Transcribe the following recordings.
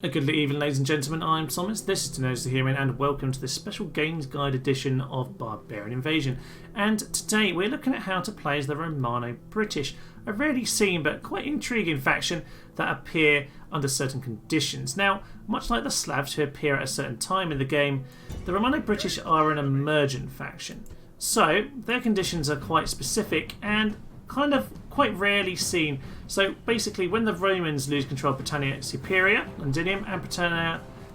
A good evening, ladies and gentlemen. I'm Thomas. This is To Know the Hero, and welcome to this special Games Guide edition of Barbarian Invasion. And today we're looking at how to play as the Romano-British, a rarely seen but quite intriguing faction that appear under certain conditions. Now, much like the Slavs who appear at a certain time in the game, the Romano-British are an emergent faction. So their conditions are quite specific and kind of quite rarely seen. So basically, when the Romans lose control of Britannia Superior, Londinium, and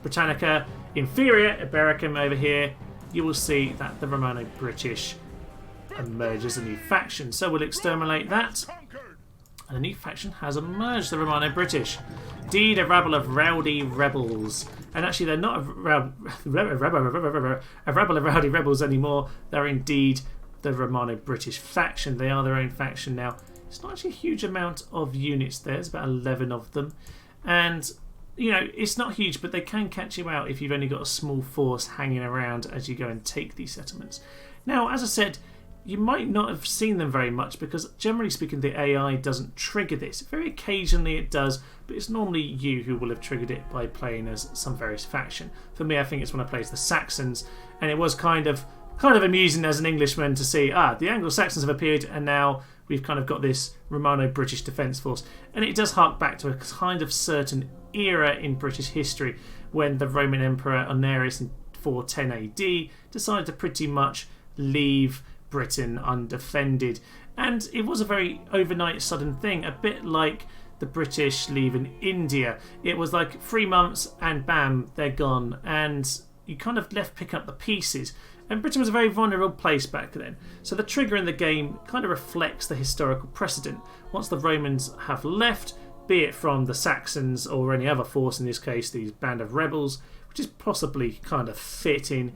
Britannica Inferior, Ibericum over here, you will see that the Romano-British emerge as a new faction. So we'll exterminate that. And a new faction has emerged, the Romano-British. Indeed, a rabble of rowdy rebels. And actually, they're not a rabble of rowdy rebels anymore. They're indeed the Romano-British faction. They are their own faction now. It's not actually a huge amount of units there. There's about 11 of them. And, you know, it's not huge, but they can catch you out if you've only got a small force hanging around as you go and take these settlements. Now, as I said, you might not have seen them very much because, generally speaking, the AI doesn't trigger this. Very occasionally it does, but it's normally you who will have triggered it by playing as some various faction. For me, I think it's when I played as the Saxons, and it was kind of amusing as an Englishman to see, the Anglo-Saxons have appeared and now we've kind of got this Romano-British defence force. And it does hark back to a kind of certain era in British history when the Roman Emperor Honorius in 410 AD decided to pretty much leave Britain undefended. And it was a very overnight sudden thing, a bit like the British leaving India. It was like 3 months and bam, they're gone. And you kind of left picking up the pieces. And Britain was a very vulnerable place back then. So the trigger in the game kind of reflects the historical precedent. Once the Romans have left, be it from the Saxons or any other force, in this case these band of rebels, which is possibly kind of fitting.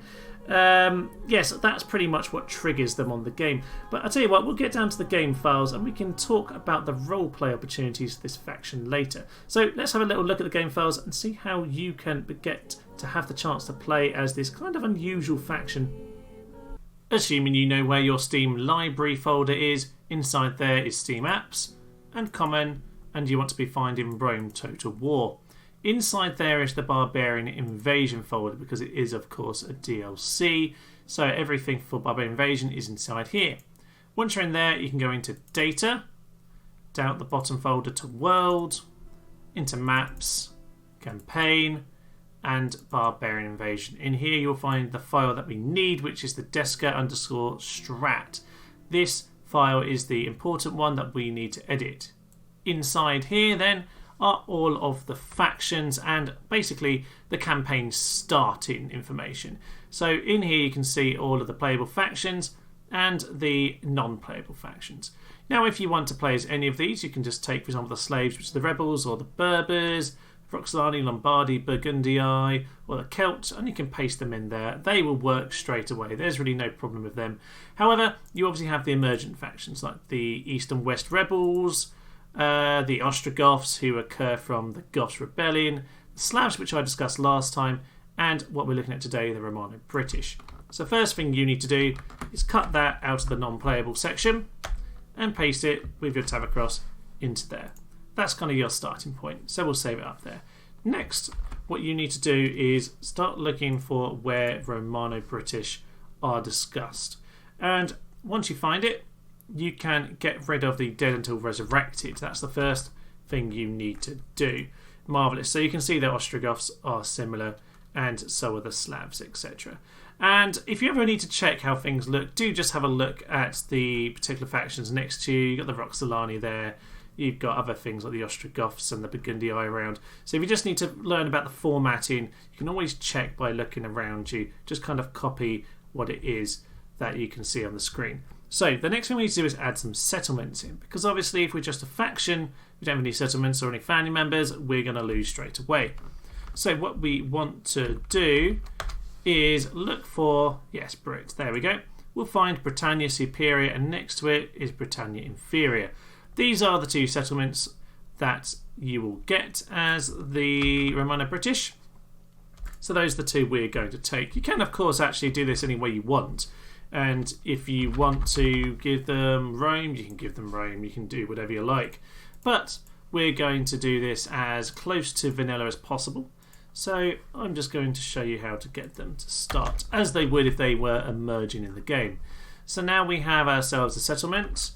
Yes, that's pretty much what triggers them on the game. But I'll tell you what, we'll get down to the game files and we can talk about the roleplay opportunities of this faction later. So let's have a little look at the game files and see how you can get to have the chance to play as this kind of unusual faction. Assuming you know where your Steam library folder is, inside there is Steam Apps and Common, and you want to be finding Rome Total War. Inside there is the Barbarian Invasion folder because it is of course a DLC, so everything for Barbarian Invasion is inside here. Once you're in there, you can go into Data, down at the bottom folder to World, into Maps, Campaign, and Barbarian Invasion. In here you'll find the file that we need, which is the Desca_strat. This file is the important one that we need to edit. Inside here then are all of the factions and basically the campaign starting information. So in here you can see all of the playable factions and the non-playable factions. Now if you want to play as any of these, you can just take, for example, the slaves, which are the rebels, or the Berbers, Roxolani, Lombardi, Burgundii, or the Celts, and you can paste them in there. They will work straight away. There's really no problem with them. However, you obviously have the emergent factions like the East and West Rebels, the Ostrogoths, who occur from the Goths Rebellion, the Slavs, which I discussed last time, and what we're looking at today, the Romano-British. So first thing you need to do is cut that out of the non-playable section and paste it with your tab across into there. That's kind of your starting point, so we'll save it up there. Next, what you need to do is start looking for where Romano-British are discussed. And once you find it, you can get rid of the dead until resurrected. That's the first thing you need to do. Marvellous. So you can see the Ostrogoths are similar, and so are the Slavs, etc. And if you ever need to check how things look, do just have a look at the particular factions next to you. You've got the Roxolani there. You've got other things like the Ostrogoths and the Burgundii around. So if you just need to learn about the formatting, you can always check by looking around you. Just kind of copy what it is that you can see on the screen. So the next thing we need to do is add some settlements in, because obviously if we're just a faction, we don't have any settlements or any family members, we're going to lose straight away. So what we want to do is look for, yes, Brit, there we go. We'll find Britannia Superior, and next to it is Britannia Inferior. These are the two settlements that you will get as the Romano-British. So those are the two we're going to take. You can, of course, actually do this any way you want. And if you want to give them Rome, you can give them Rome. You can do whatever you like. But we're going to do this as close to vanilla as possible. So I'm just going to show you how to get them to start, as they would if they were emerging in the game. So now we have ourselves a settlement,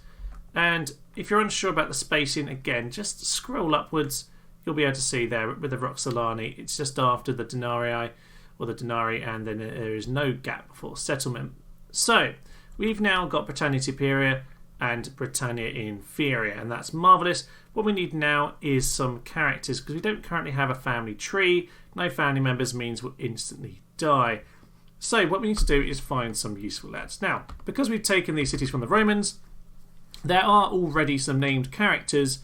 and if you're unsure about the spacing, again, just scroll upwards. You'll be able to see there with the Roxolani, it's just after the Denarii, or the Denarii, and then there is no gap before settlement. So we've now got Britannia Superior and Britannia Inferior, and that's marvellous. What we need now is some characters, because we don't currently have a family tree. No family members means we'll instantly die. So what we need to do is find some useful lads. Now, because we've taken these cities from the Romans, there are already some named characters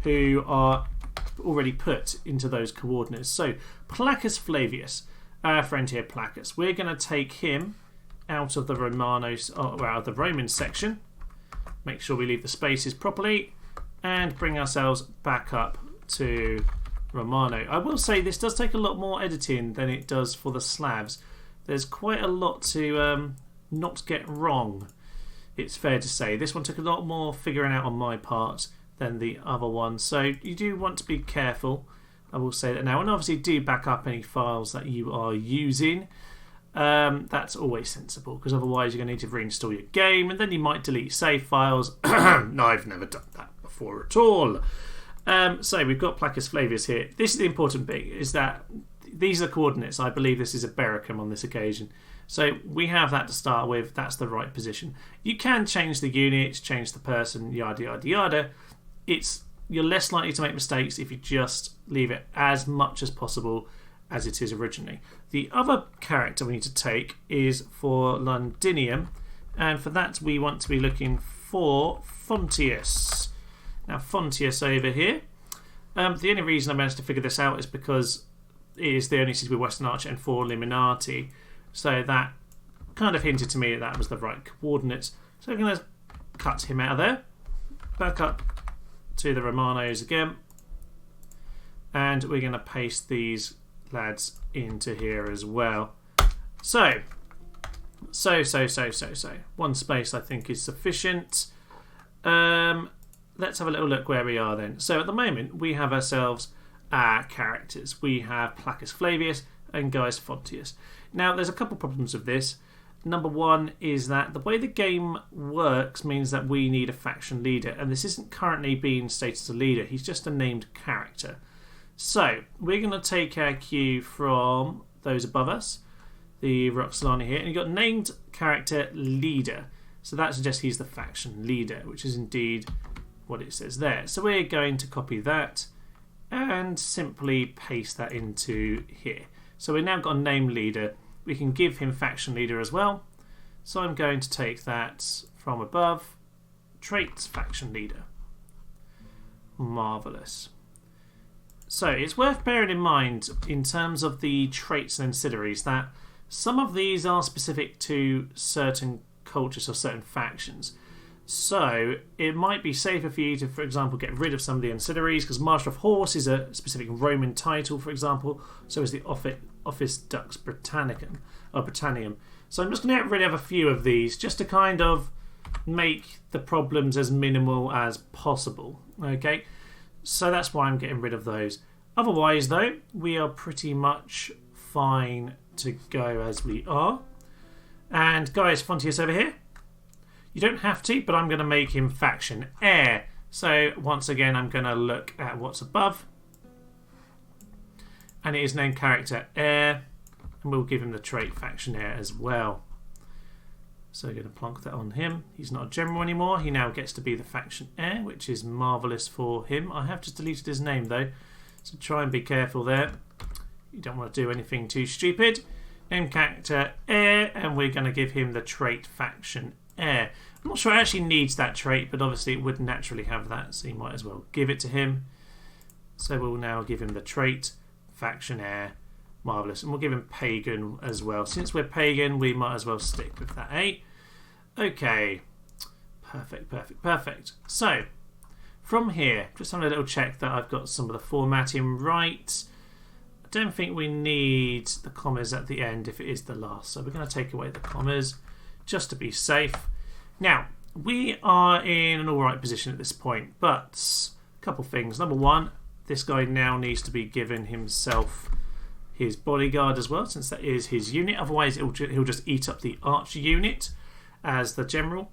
who are already put into those coordinates. So Placcus Flavius, our friend here, Placcus, we're going to take him out of the out of the Roman section. Make sure we leave the spaces properly and bring ourselves back up to Romano. I will say this does take a lot more editing than it does for the Slavs. There's quite a lot to not get wrong, it's fair to say. This one took a lot more figuring out on my part than the other one, so you do want to be careful. I will say that now, and obviously do back up any files that you are using. That's always sensible, because otherwise you're going to need to reinstall your game, and then you might delete save files. No, I've never done that before at all. So we've got Placcus Flavius here. This is the important bit, is that these are coordinates. I believe this is a Bericum on this occasion. So we have that to start with. That's the right position. You can change the units, change the person, yada, yada, yada. You're less likely to make mistakes if you just leave it as much as possible as it is originally. The other character we need to take is for Londinium, and for that we want to be looking for Fontius. Now Fontius over here, the only reason I managed to figure this out is because it is the only city with Western Archer and 4 Liminati, so that kind of hinted to me that was the right coordinates. So we're going to cut him out of there, back up to the Romanos again, and we're going to paste these lads into here as well. So one space I think is sufficient. Let's have a little look where we are then. So at the moment we have ourselves our characters. We have Placcus Flavius and Gaius Fontius. Now there's a couple problems with this. Number one is that the way the game works means that we need a faction leader, and this isn't currently being stated as a leader. He's just a named character. So we're going to take our cue from those above us, the Roxolani here, and you've got named character leader. So that suggests he's the faction leader, which is indeed what it says there. So we're going to copy that and simply paste that into here. So we've now got a named leader. We can give him faction leader as well. So I'm going to take that from above, traits faction leader. Marvellous. So it's worth bearing in mind in terms of the traits and ancillaries that some of these are specific to certain cultures or certain factions. So it might be safer for you to, for example, get rid of some of the ancillaries, because Master of Horse is a specific Roman title, for example. So is the Office Dux Britannicum or Britannium. So I'm just going to get rid of a few of these just to kind of make the problems as minimal as possible. Okay, so that's why I'm getting rid of those. Otherwise, though, we are pretty much fine to go as we are. And Gaius Fontius over here. You don't have to, but I'm going to make him faction heir. So once again, I'm going to look at what's above. And it is named character heir. And we'll give him the trait faction heir as well. So we're going to plonk that on him. He's not a general anymore. He now gets to be the faction heir, which is marvellous for him. I have just deleted his name though, so try and be careful there. You don't want to do anything too stupid. Name character heir, and we're going to give him the trait faction heir. I'm not sure it actually needs that trait, but obviously it would naturally have that, so you might as well give it to him. So we'll now give him the trait faction heir. Marvellous. And we'll give him pagan as well. Since we're pagan, we might as well stick with that, eh? Okay. Perfect. So, from here, just having a little check that I've got some of the formatting right. I don't think we need the commas at the end if it is the last. So we're going to take away the commas just to be safe. Now, we are in an alright position at this point, but a couple things. Number one, this guy now needs to be given himself his bodyguard as well, since that is his unit. Otherwise, he'll just eat up the archer unit as the general.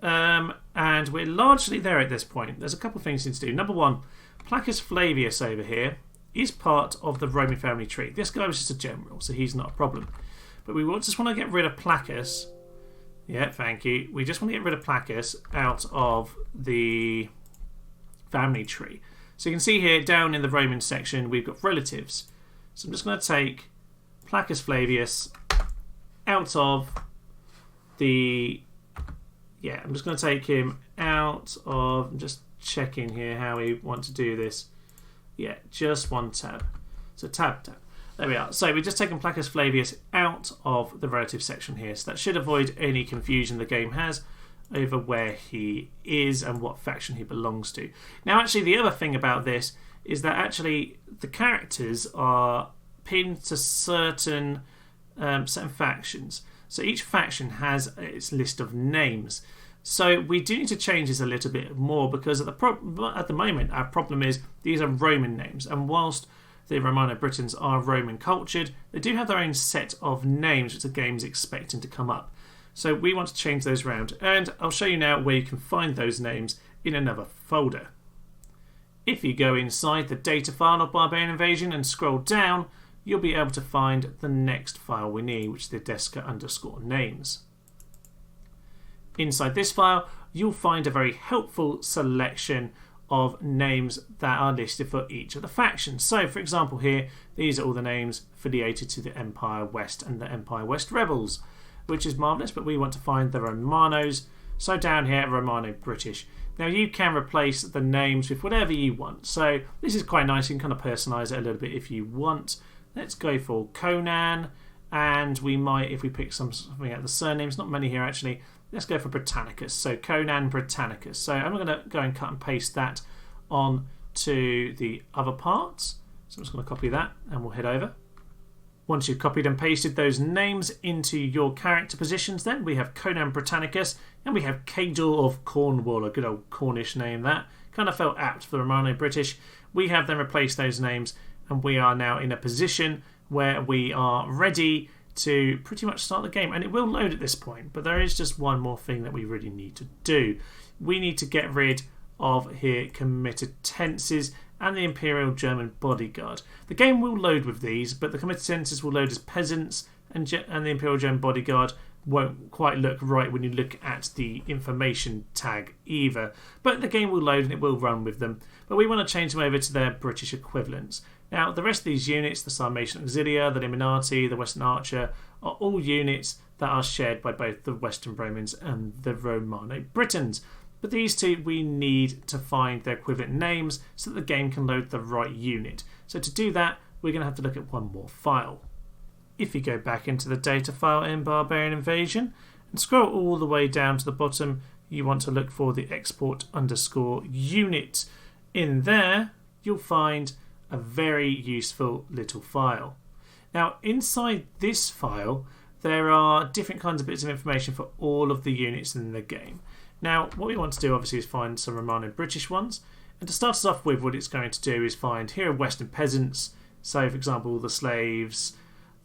And we're largely there at this point. There's a couple of things to do. Number one, Placcus Flavius over here is part of the Roman family tree. This guy was just a general, so he's not a problem. But we just want to get rid of Placcus. Yeah, thank you. We just want to get rid of Placcus out of the family tree. So you can see here down in the Roman section we've got relatives. So I'm just going to take Placcus Flavius out of the... Yeah, I'm just going to take him out of... I'm just checking here how we want to do this. Yeah, just one tab. So tab. There we are. So we've just taken Placcus Flavius out of the relative section here. So that should avoid any confusion the game has over where he is and what faction he belongs to. Now, actually, the other thing about this is that actually the characters are pinned to certain factions. So each faction has its list of names. So we do need to change this a little bit more because at the moment our problem is these are Roman names, and whilst the Romano-Britons are Roman cultured, they do have their own set of names which the game is expecting to come up. So we want to change those around, and I'll show you now where you can find those names in another folder. If you go inside the data file of Barbarian Invasion and scroll down, you'll be able to find the next file we need, which is the Desca_names. Inside this file, you'll find a very helpful selection of names that are listed for each of the factions. So, for example, here, these are all the names affiliated to the Empire West and the Empire West Rebels, which is marvellous, but we want to find the Romanos. So down here, Romano-British. Now, you can replace the names with whatever you want. So this is quite nice. You can kind of personalise it a little bit if you want. Let's go for Conan, and we might, if we pick something out of the surnames, not many here actually, let's go for Britannicus. So Conan Britannicus. So I'm going to go and cut and paste that on to the other parts. So I'm just going to copy that and we'll head over. Once you've copied and pasted those names into your character positions, then we have Conan Britannicus and we have Cador of Cornwall, a good old Cornish name that kind of felt apt for the Romano-British. We have then replaced those names and we are now in a position where we are ready to pretty much start the game, and it will load at this point, but there is just one more thing that we really need to do. We need to get rid of here committed tenses and the Imperial German Bodyguard. The game will load with these, but the committed tenses will load as peasants, and the Imperial German Bodyguard won't quite look right when you look at the information tag either. But the game will load and it will run with them. But we want to change them over to their British equivalents. Now, the rest of these units, the Sarmatian Auxilia, the Liminati, the Western Archer, are all units that are shared by both the Western Romans and the Romano-Britons. But these two, we need to find their equivalent names so that the game can load the right unit. So to do that, we're going to have to look at one more file. If you go back into the data file in Barbarian Invasion and scroll all the way down to the bottom, you want to look for the export_unit. In there, you'll find a very useful little file. Now, inside this file, there are different kinds of bits of information for all of the units in the game. Now, what we want to do, obviously, is find some Romano-British ones. And to start us off with, what it's going to do is find here are Western peasants. So, for example, the slaves,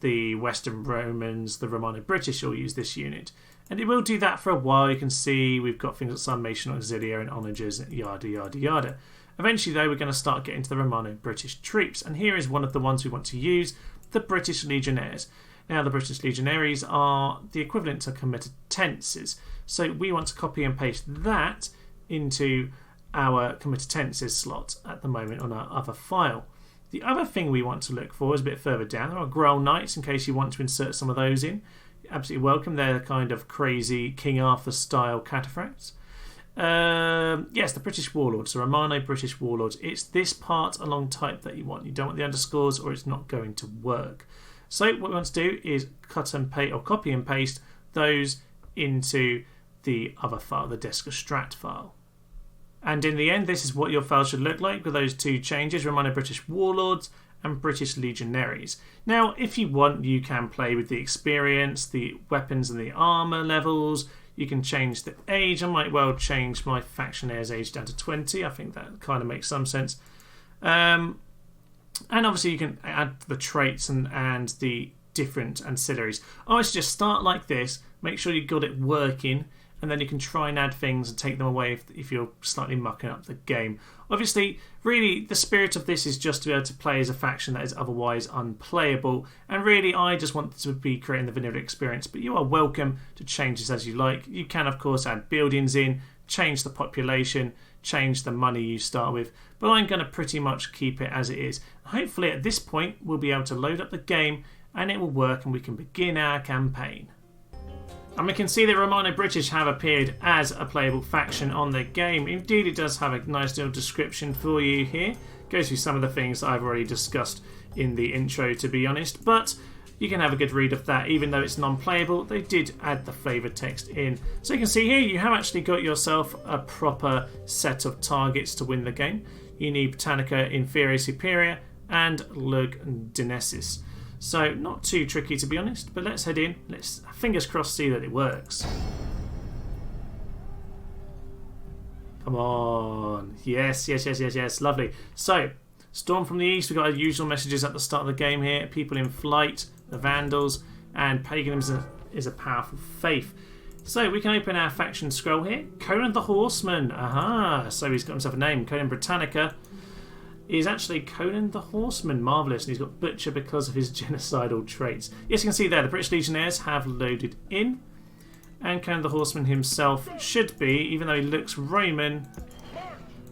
the Western Romans, the Romano-British all use this unit. And it will do that for a while. You can see we've got things like Sarmatian Auxilia and onagers, yada, yada, yada. Eventually, though, we're going to start getting to the Romano-British troops. And here is one of the ones we want to use, the British Legionnaires. Now, the British Legionnaires are the equivalent to committed tenses. So we want to copy and paste that into our committed tenses slot at the moment on our other file. The other thing we want to look for is a bit further down. There are Growl Knights in case you want to insert some of those in. You're absolutely welcome. They're kind of crazy King Arthur style cataphracts. Yes, the British Warlord, so Romano-British Warlords. It's this part along type that you want. You don't want the underscores or it's not going to work. So what we want to do is cut and paste or copy and paste those into the other file, the Desca_strat file. And in the end, this is what your file should look like with those two changes, Romano-British Warlords and British Legionnaires. Now, if you want, you can play with the experience, the weapons and the armour levels. You can change the age. I might well change my Factionaire's age down to 20. I think that kind of makes some sense. And obviously you can add the traits and the different ancillaries. I would just start like this, make sure you've got it working, and then you can try and add things and take them away if you're slightly mucking up the game. Obviously, really, the spirit of this is just to be able to play as a faction that is otherwise unplayable, and really I just want to be creating the vanilla experience, but you are welcome to change this as you like. You can, of course, add buildings in, change the population, change the money you start with, but I'm going to pretty much keep it as it is. Hopefully at this point we'll be able to load up the game and it will work and we can begin our campaign. And we can see that Romano-British have appeared as a playable faction on the game. Indeed, it does have a nice little description for you here. Goes through some of the things that I've already discussed in the intro, to be honest, but you can have a good read of that. Even though it's non-playable, they did add the flavoured text in. So you can see here you have actually got yourself a proper set of targets to win the game. You need Britannica Inferior Superior and Legionnaires. So not too tricky, to be honest, but let's head in. Let's, fingers crossed, see that it works. Come on. Yes, yes, yes, yes, yes. Lovely. So, Storm from the East. We've got our usual messages at the start of the game here. People in flight, the Vandals, and paganism is a powerful faith. So we can open our faction scroll here. Conan the Horseman. Aha. So he's got himself a name. Conan Britannica is actually Conan the Horseman. Marvellous. And he's got Butcher because of his genocidal traits. Yes, you can see there the British Legionnaires have loaded in. And Conan the Horseman himself should be, even though he looks Roman,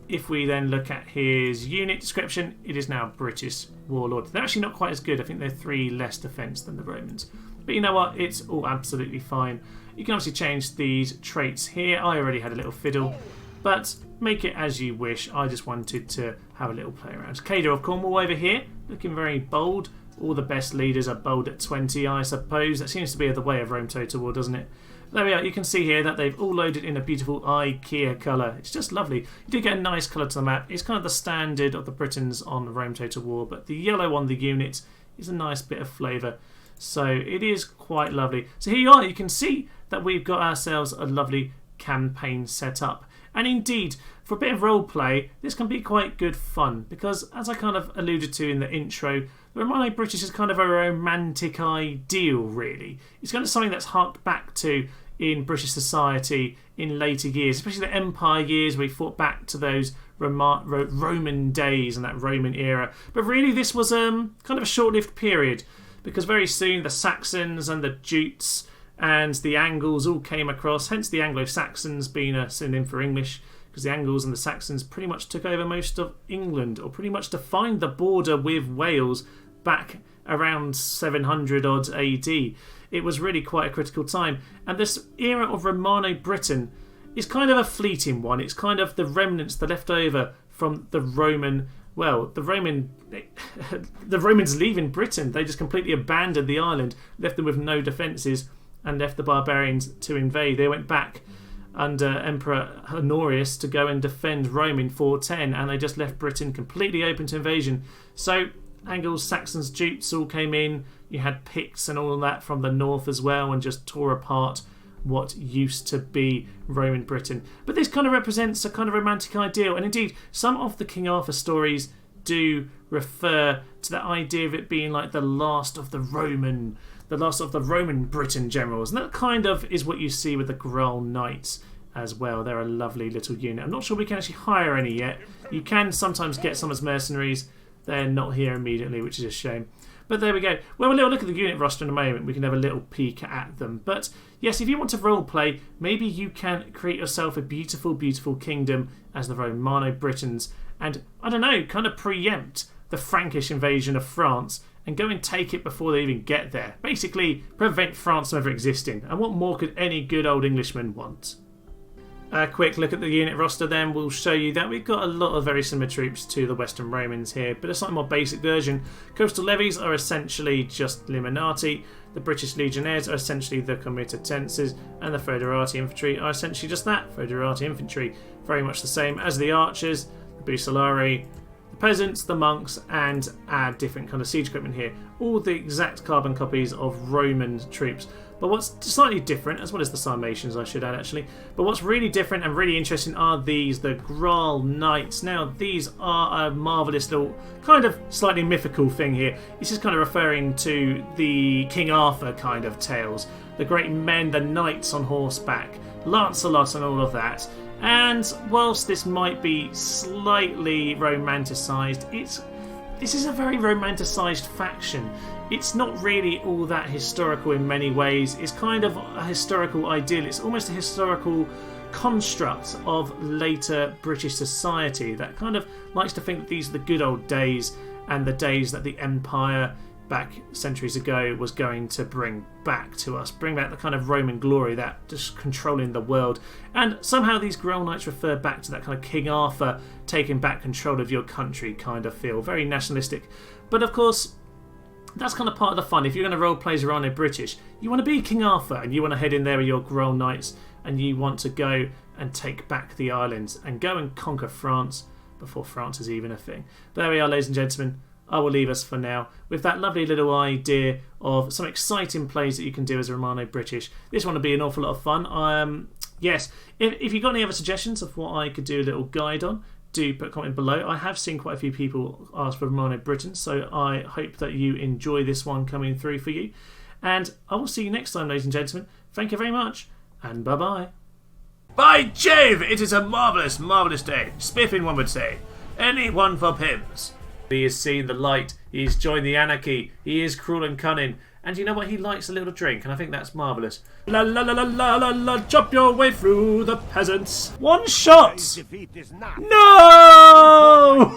if we then look at his unit description, it is now British Warlord. They're actually not quite as good. I think they're 3 less defence than the Romans. But you know what? It's all absolutely fine. You can obviously change these traits here. I already had a little fiddle, but make it as you wish. I just wanted to have a little play around. Cader of Cornwall over here, looking very bold. All the best leaders are bold at 20, I suppose. That seems to be the way of Rome Total War, doesn't it? There we are. You can see here that they've all loaded in a beautiful IKEA colour. It's just lovely. You do get a nice colour to the map. It's kind of the standard of the Britons on Rome Total War, but the yellow on the unit is a nice bit of flavour. So it is quite lovely. So here you are. You can see that we've got ourselves a lovely campaign set up. And indeed, for a bit of role play, this can be quite good fun because, as I kind of alluded to in the intro, the Romano-British is kind of a romantic ideal, really. It's kind of something that's harked back to in British society in later years, especially the Empire years where we fought back to those Roman days and that Roman era. But really, this was kind of a short-lived period because very soon the Saxons and the Jutes and the Angles all came across, hence the Anglo-Saxons being a synonym for English, because the Angles and the Saxons pretty much took over most of England, or pretty much defined the border with Wales back around 700 odd AD. It was really quite a critical time, and this era of Romano-Britain is kind of a fleeting one. It's kind of the remnants, the leftover from the Roman. Well, the Romans leaving Britain, they just completely abandoned the island, left them with no defences, and left the barbarians to invade. They went back under Emperor Honorius to go and defend Rome in 410, and they just left Britain completely open to invasion. So Angles, Saxons, Jutes all came in. You had Picts and all of that from the north as well, and just tore apart what used to be Roman Britain. But this kind of represents a kind of romantic ideal, and indeed some of the King Arthur stories do refer to that idea of it being like the last of the Roman Britain generals, and that kind of is what you see with the Growl Knights as well. They're a lovely little unit. I'm not sure we can actually hire any yet. You can sometimes get some as mercenaries. They're not here immediately, which is a shame. But there we go. We'll have a little look at the unit roster in a moment. We can have a little peek at them. But yes, if you want to roleplay, maybe you can create yourself a beautiful, beautiful kingdom as the Romano-Britons, and, I don't know, kind of preempt the Frankish invasion of France and go and take it before they even get there. Basically, prevent France from ever existing. And what more could any good old Englishman want? A quick look at the unit roster then will show you that we've got a lot of very similar troops to the Western Romans here, but a slightly more basic version. Coastal levies are essentially just Liminati, the British Legionnaires are essentially the Comitatenses, and the Foederati infantry are essentially just that, Foederati infantry. Very much the same as the archers, the Bucellari, the peasants, the monks, and add different kind of siege equipment here. All the exact carbon copies of Roman troops. But what's slightly different, as well as the Sarmatians I should add actually, but what's really different and really interesting are these, the Growl Knights. Now these are a marvellous little kind of slightly mythical thing here. This is kind of referring to the King Arthur kind of tales. The great men, the knights on horseback, Lancelot and all of that. And whilst this might be slightly romanticised, this is a very romanticised faction. It's not really all that historical in many ways. It's kind of a historical ideal. It's almost a historical construct of later British society that kind of likes to think that these are the good old days and the days that the Empire back centuries ago was going to bring back to us, bring back the kind of Roman glory, that just controlling the world. And somehow these Growl Knights refer back to that kind of King Arthur taking back control of your country kind of feel, very nationalistic. But of course, that's kind of part of the fun. If you're going to roleplay Romano-British, you want to be King Arthur and you want to head in there with your Growl Knights and you want to go and take back the islands and go and conquer France before France is even a thing. There we are, ladies and gentlemen. I will leave us for now with that lovely little idea of some exciting plays that you can do as a Romano-British. This one will be an awful lot of fun. Yes, if you've got any other suggestions of what I could do a little guide on, do put a comment below. I have seen quite a few people ask for Romano-Britain, so I hope that you enjoy this one coming through for you. And I will see you next time, ladies and gentlemen. Thank you very much, and bye-bye. By Jove, it is a marvellous, marvellous day. Spiffing, one would say. Any one for Pims. He has seen the light, he's joined the anarchy, he is cruel and cunning, and you know what, he likes a little drink, and I think that's marvellous. La la la la la la la, chop your way through the peasants. One shot! No!